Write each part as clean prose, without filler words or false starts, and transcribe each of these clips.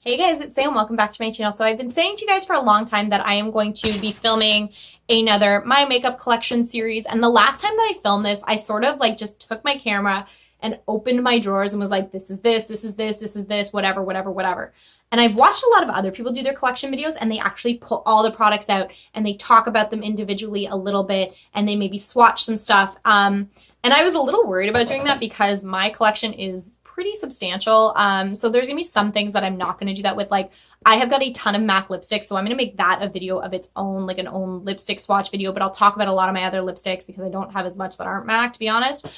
Hey guys, it's Sam. Welcome back to my channel. So I've been saying to you guys for a long time that I am going to be filming another My Makeup Collection series. And the last time that I filmed this, I sort of like just took my camera and opened my drawers and was like, this is this, this is this, this is this, whatever, whatever, whatever. And I've watched a lot of other people do their collection videos and they actually pull all the products out and they talk about them individually a little bit and they maybe swatch some stuff. And I was a little worried about doing that because my collection is pretty substantial. So there's gonna be some things that I'm not gonna do that with. Like I have got a ton of MAC lipsticks, so I'm gonna make that a video of its own, like an own lipstick swatch video, but I'll talk about a lot of my other lipsticks because I don't have as much that aren't MAC, to be honest.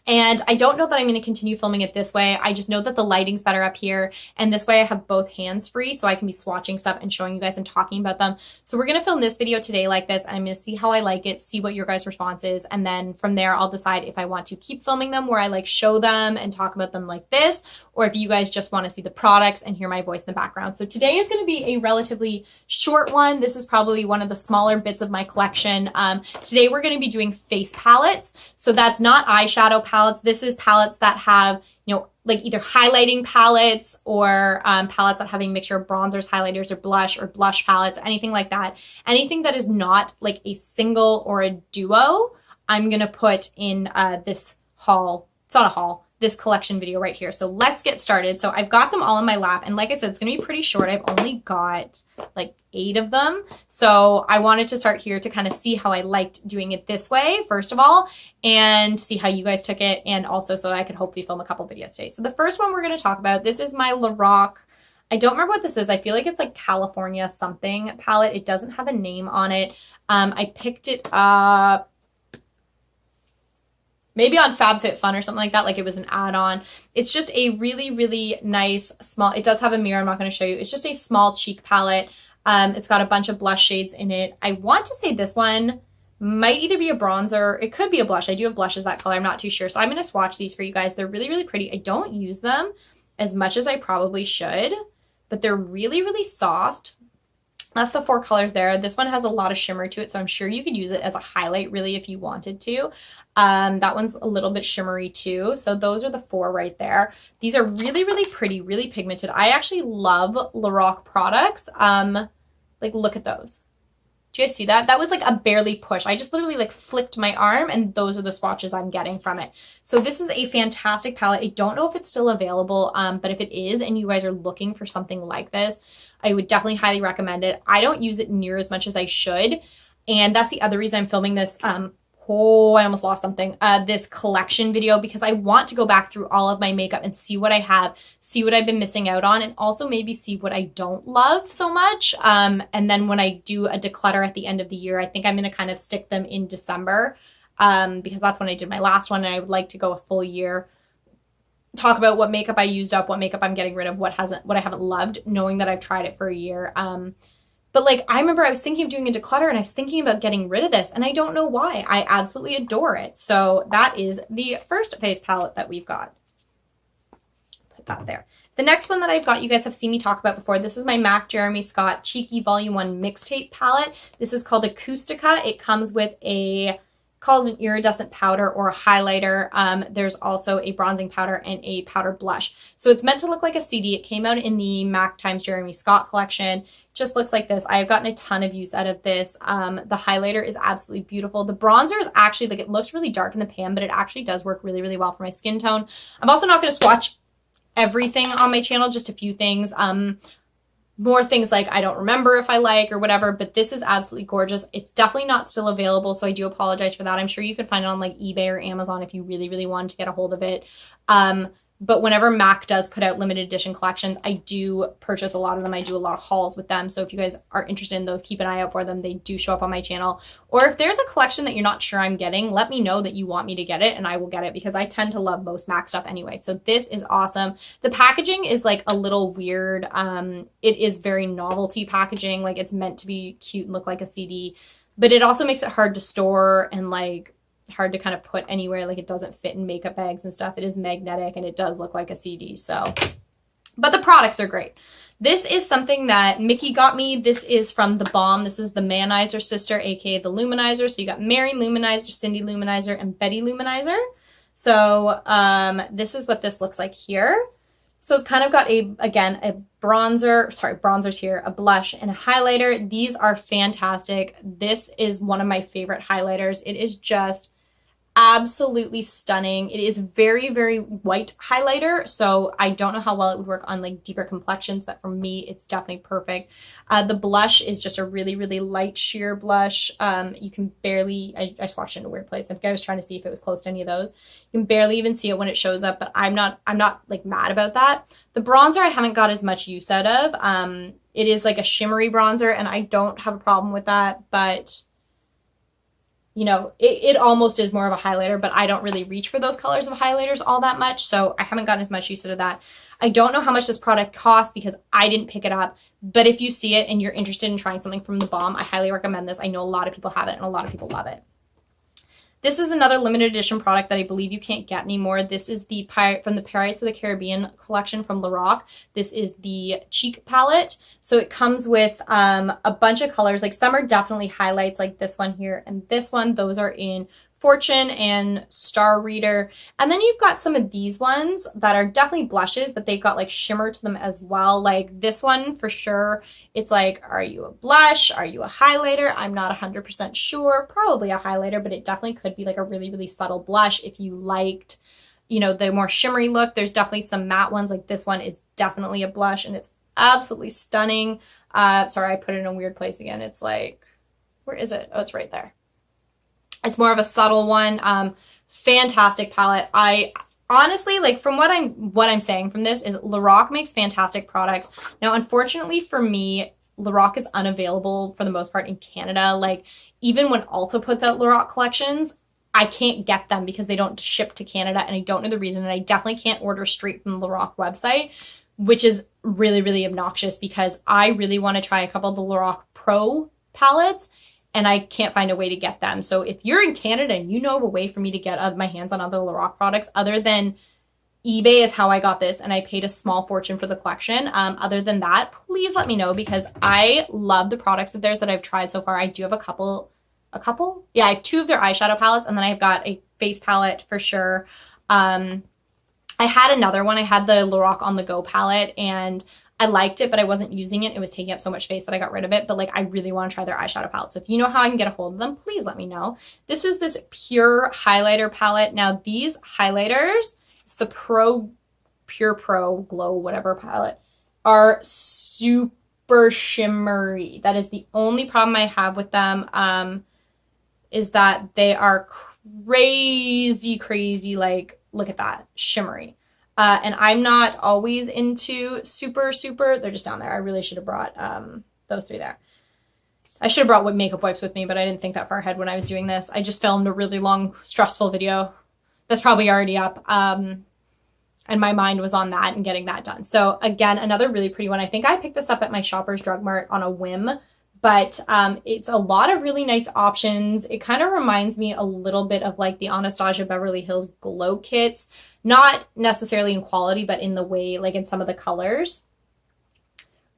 And I don't know that I'm going to continue filming it this way. I just know that the lighting's better up here. And this way I have both hands free so I can be swatching stuff and showing you guys and talking about them. So we're going to film this video today like this. And I'm going to see how I like it, see what your guys' response is. And then from there, I'll decide if I want to keep filming them where I like show them and talk about them like this, or if you guys just want to see the products and hear my voice in the background. So today is going to be a relatively short one. This is probably one of the smaller bits of my collection. Today we're going to be doing face palettes. So that's not eyeshadow palettes. This is palettes that have, you know, like either highlighting palettes or palettes that have a mixture of bronzers, highlighters, or blush palettes, or anything like that. Anything that is not like a single or a duo, I'm going to put in this haul. It's not a haul. This collection video right here. So let's get started. So I've got them all in my lap. And like I said, it's going to be pretty short. I've only got like 8 of them. So I wanted to start here to kind of see how I liked doing it this way, first of all, and see how you guys took it. And also so I could hopefully film a couple videos today. So the first one we're going to talk about, this is my Lorac. I don't remember what this is. I feel like it's like California something palette. It doesn't have a name on it. I picked it up maybe on FabFitFun or something like that, like it was an add-on. It's just a really, really nice small, it does have a mirror, I'm not going to show you. It's just a small cheek palette. It's got a bunch of blush shades in it. I want to say this one might either be a bronzer, it could be a blush. I do have blushes that color, I'm not too sure. So I'm going to swatch these for you guys. They're really, really pretty. I don't use them as much as I probably should, but they're really, really soft. That's the 4 colors there. This one has a lot of shimmer to it, so I'm sure you could use it as a highlight really if you wanted to. That one's a little bit shimmery too. So those are the 4 right there. These are really, really pretty, really pigmented. I actually love Lorac products. Like look at those. Do you guys see that? That was like a barely push. I just literally like flicked my arm and those are the swatches I'm getting from it. So this is a fantastic palette. I don't know if it's still available, but if it is and you guys are looking for something like this, I would definitely highly recommend it. I don't use it near as much as I should. And that's the other reason I'm filming this. Oh, I almost lost something. This collection video because I want to go back through all of my makeup and see what I have, see what I've been missing out on, and also maybe see what I don't love so much. And then when I do a declutter at the end of the year, I think I'm going to kind of stick them in December because that's when I did my last one and I would like to go a full year. Talk about what makeup I used up, what makeup I'm getting rid of, what I haven't loved, knowing that I've tried it for a year. But like, I remember I was thinking of doing a declutter and I was thinking about getting rid of this and I don't know why. I absolutely adore it. So that is the first face palette that we've got. Put that there. The next one that I've got, you guys have seen me talk about before. This is my MAC Jeremy Scott Cheeky Volume 1 Mixtape Palette. This is called Acoustica. It comes with called an iridescent powder or a highlighter. There's also a bronzing powder and a powder blush. So it's meant to look like a CD. It came out in the MAC times Jeremy Scott collection. Just looks like this. I've gotten a ton of use out of this. The highlighter is absolutely beautiful. The bronzer is actually, like, it looks really dark in the pan, but it actually does work really, really well for my skin tone. I'm also not going to swatch everything on my channel, just a few things. More things like I don't remember if I like or whatever, but this is absolutely gorgeous. It's definitely not still available, so I do apologize for that. I'm sure you could find it on like eBay or Amazon if you really, really wanted to get a hold of it. But whenever MAC does put out limited edition collections, I do purchase a lot of them. I do a lot of hauls with them. So if you guys are interested in those, keep an eye out for them. They do show up on my channel. Or if there's a collection that you're not sure I'm getting, let me know that you want me to get it and I will get it because I tend to love most MAC stuff anyway. So this is awesome. The packaging is like a little weird. It is very novelty packaging. Like it's meant to be cute and look like a CD, but it also makes it hard to store and like hard to kind of put anywhere. Like it doesn't fit in makeup bags and stuff. It is magnetic and it does look like a CD. So, but the products are great. This is something that Mickey got me. This is from The Balm. This is the Manizer sister, aka the Luminizer. So you got Mary Luminizer, Cindy Luminizer, and Betty Luminizer. So this is what this looks like here. So it's kind of got again, a bronzers here, a blush and a highlighter. These are fantastic. This is one of my favorite highlighters. It is just absolutely stunning. It is very, very white highlighter, so I don't know how well it would work on like deeper complexions, but for me, it's definitely perfect. The blush is just a really, really light sheer blush. You can barely, I swatched it in a weird place. I think I was trying to see if it was close to any of those. You can barely even see it when it shows up, but I'm not like mad about that. The bronzer I haven't got as much use out of. It is like a shimmery bronzer, and I don't have a problem with that, but you know, it almost is more of a highlighter, but I don't really reach for those colors of highlighters all that much, so I haven't gotten as much use out of that. I don't know how much this product costs because I didn't pick it up, but if you see it and you're interested in trying something from The Balm, I highly recommend this. I know a lot of people have it and a lot of people love it. This is another limited edition product that I believe you can't get anymore. This is the from the Pirates of the Caribbean collection from Lorac. This is the cheek palette. So it comes with a bunch of colors. Like some are definitely highlights like this one here and this one. Those are in Fortune and Star Reader. And then you've got some of these ones that are definitely blushes, but they've got like shimmer to them as well. Like this one for sure. It's like, are you a blush? Are you a highlighter? I'm not 100% sure. Probably a highlighter, but it definitely could be like a really, really subtle blush if you liked, you know, the more shimmery look. There's definitely some matte ones. Like this one is definitely a blush and it's absolutely stunning. Sorry, I put it in a weird place again. It's like, where is it? Oh, it's right there. It's more of a subtle one. Fantastic palette. I honestly, like from what I'm saying from this is Lorac makes fantastic products. Now, unfortunately for me, Lorac is unavailable for the most part in Canada. Like even when Ulta puts out Lorac collections, I can't get them because they don't ship to Canada and I don't know the reason. And I definitely can't order straight from the Lorac website, which is really, really obnoxious because I really want to try a couple of the Lorac Pro palettes and I can't find a way to get them. So if you're in Canada and you know of a way for me to get my hands on other Lorac products other than eBay is how I got this and I paid a small fortune for the collection. Other than that, please let me know because I love the products of theirs that I've tried so far. I do have a couple? Yeah, I have 2 of their eyeshadow palettes and then I've got a face palette for sure. I had another one. I had the Lorac On The Go palette and I liked it, but I wasn't using it. It was taking up so much space that I got rid of it. But like, I really want to try their eyeshadow palette. So if you know how I can get a hold of them, please let me know. This is this pure highlighter palette. Now these highlighters, it's the Pure Pro Glow, whatever palette, are super shimmery. That is the only problem I have with them, is that they are crazy, like, look at that, shimmery. And I'm not always into super, they're just down there. I really should have brought those 3 there. I should have brought makeup wipes with me, but I didn't think that far ahead when I was doing this. I just filmed a really long, stressful video that's probably already up. And my mind was on that and getting that done. So again, another really pretty one. I think I picked this up at my Shoppers Drug Mart on a whim, but it's a lot of really nice options. It kind of reminds me a little bit of like the Anastasia Beverly Hills Glow Kits. Not necessarily in quality, but in the way, like in some of the colors.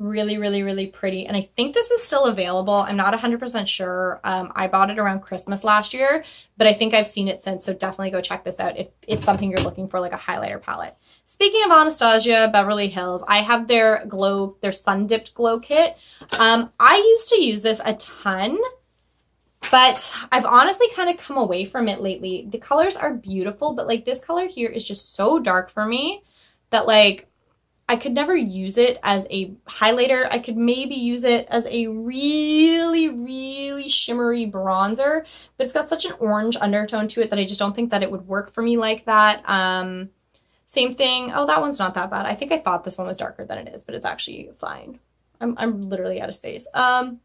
Really, really, really pretty. And I think this is still available. I'm not 100% sure. I bought it around Christmas last year, but I think I've seen it since. So definitely go check this out if it's something you're looking for, like a highlighter palette. Speaking of Anastasia Beverly Hills, I have their Sun Dipped Glow Kit. I used to use this a ton, but I've honestly kind of come away from it lately. The colors are beautiful, but like this color here is just so dark for me that like I could never use it as a highlighter. I could maybe use it as a really, really shimmery bronzer, but it's got such an orange undertone to it that I just don't think that it would work for me like that. Same thing. Oh, that one's not that bad. I think I thought this one was darker than it is, but it's actually fine. I'm literally out of space. How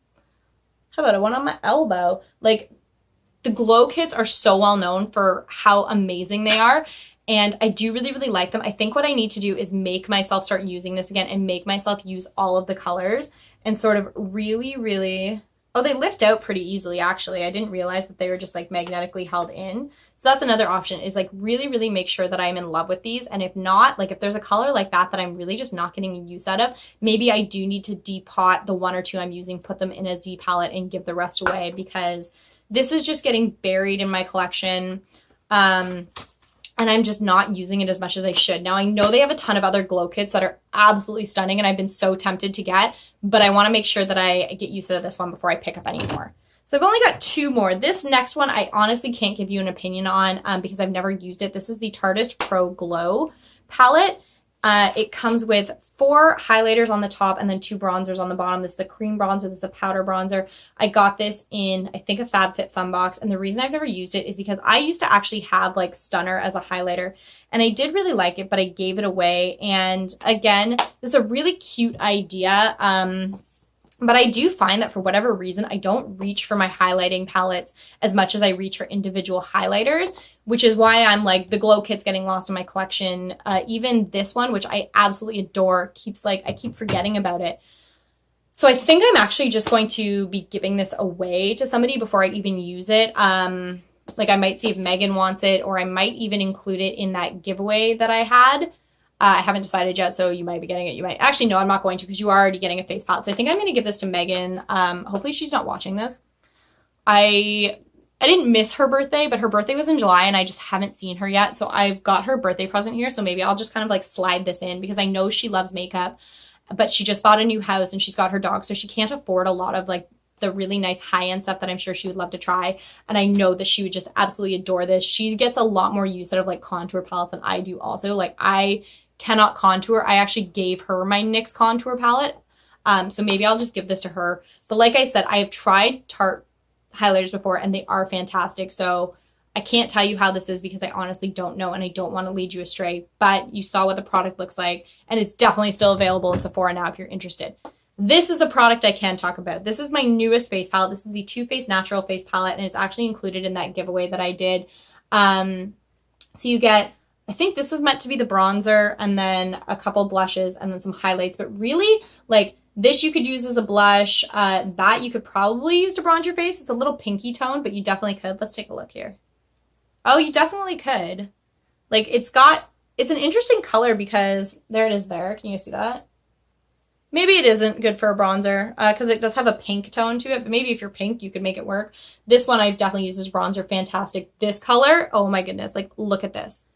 about one on my elbow? Like the glow kits are so well known for how amazing they are. And I do really, really like them. I think what I need to do is make myself start using this again and make myself use all of the colors and sort of really, really, oh, they lift out pretty easily, actually. I didn't realize that they were just like magnetically held in. So that's another option is like really, really make sure that I'm in love with these. And if not, like if there's a color like that I'm really just not getting use out of, maybe I do need to depot the 1 or 2 I'm using, put them in a Z palette and give the rest away because this is just getting buried in my collection. and I'm just not using it as much as I should. Now, I know they have a ton of other glow kits that are absolutely stunning, and I've been so tempted to get, but I want to make sure that I get used to this one before I pick up any more. So I've only got 2 more. This next one, I honestly can't give you an opinion on because I've never used it. This is the Tarteist Pro Glow palette. It comes with 4 highlighters on the top and then 2 bronzers on the bottom. This is a cream bronzer. This is a powder bronzer. I got this in, I think, a FabFitFun box. And the reason I've never used it is because I used to actually have like Stunner as a highlighter. And I did really like it, but I gave it away. And again, this is a really cute idea. But I do find that for whatever reason, I don't reach for my highlighting palettes as much as I reach for individual highlighters, which is why I'm like, the glow kit's getting lost in my collection. Even this one, which I absolutely adore, I keep forgetting about it. So I think I'm actually just going to be giving this away to somebody before I even use it. Like I might see if Megan wants it, or I might even include it in that giveaway that I had. I haven't decided yet, so you might be getting it. You might actually, no, I'm not going to, because you are already getting a face palette. So I think I'm going to give this to Megan. Hopefully she's not watching this. I didn't miss her birthday, but her birthday was in July and I just haven't seen her yet. So I've got her birthday present here. So maybe I'll just kind of like slide this in, because I know she loves makeup, but she just bought a new house and she's got her dog. So she can't afford a lot of like the really nice high-end stuff that I'm sure she would love to try. And I know that she would just absolutely adore this. She gets a lot more use out of like contour palettes than I do also. Like I cannot contour. I actually gave her my NYX contour palette. So maybe I'll just give this to her. But like I said, I have tried Tarte highlighters before and they are fantastic. So I can't tell you how this is because I honestly don't know and I don't want to lead you astray. But you saw what the product looks like, and it's definitely still available in Sephora now if you're interested. This is a product I can talk about. This is my newest face palette. This is the Too Faced Natural Face Palette, and it's actually included in that giveaway that I did. So you get, I think this is meant to be the bronzer and then a couple blushes and then some highlights. But really, like, this you could use as a blush. That you could probably use to bronze your face. It's a little pinky tone, but you definitely could. Let's take a look here. Oh, you definitely could. Like, it's an interesting color because there it is there. Can you see that? Maybe it isn't good for a bronzer because it does have a pink tone to it. But maybe if you're pink, you could make it work. This one I definitely use as bronzer. Fantastic. This color, oh my goodness. Like, look at this.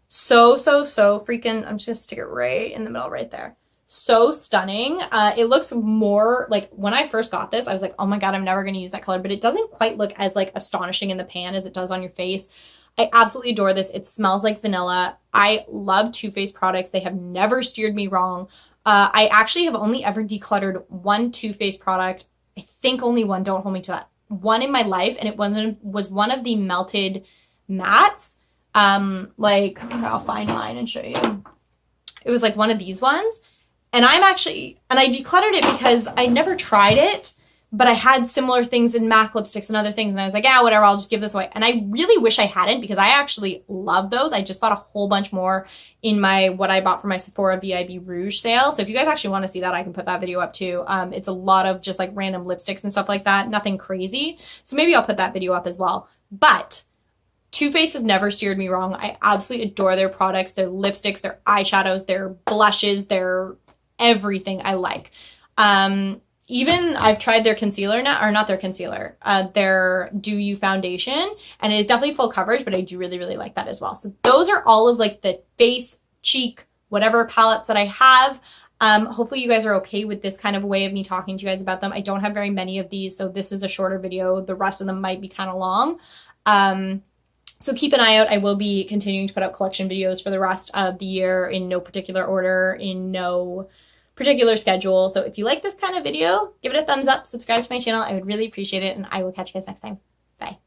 So freaking, I'm just going to stick it right in the middle right there. So stunning. It looks more like, when I first got this, I was like, oh my God, I'm never going to use that color. But it doesn't quite look as like astonishing in the pan as it does on your face. I absolutely adore this. It smells like vanilla. I love Too Faced products. They have never steered me wrong. I actually have only ever decluttered one Too Faced product. I think only one. Don't hold me to that. One in my life, and it was one of the melted mattes. Like, I'll find mine and show you. It was like one of these ones. And I decluttered it because I never tried it, but I had similar things in MAC lipsticks and other things. And I was like, yeah, whatever, I'll just give this away. And I really wish I hadn't, because I actually love those. I just bought a whole bunch more in what I bought for my Sephora VIB Rouge sale. So if you guys actually want to see that, I can put that video up too. It's a lot of just like random lipsticks and stuff like that. Nothing crazy. So maybe I'll put that video up as well. But Too Faced has never steered me wrong. I absolutely adore their products, their lipsticks, their eyeshadows, their blushes, their everything I like. Even I've tried their concealer now, or not their concealer, their Dew You foundation, and it is definitely full coverage, but I do really, really like that as well. So those are all of like the face, cheek, whatever palettes that I have. Hopefully you guys are okay with this kind of way of me talking to you guys about them. I don't have very many of these, so this is a shorter video. The rest of them might be kind of long. So keep an eye out. I will be continuing to put out collection videos for the rest of the year in no particular order, in no particular schedule. So if you like this kind of video, give it a thumbs up, subscribe to my channel. I would really appreciate it, and I will catch you guys next time. Bye.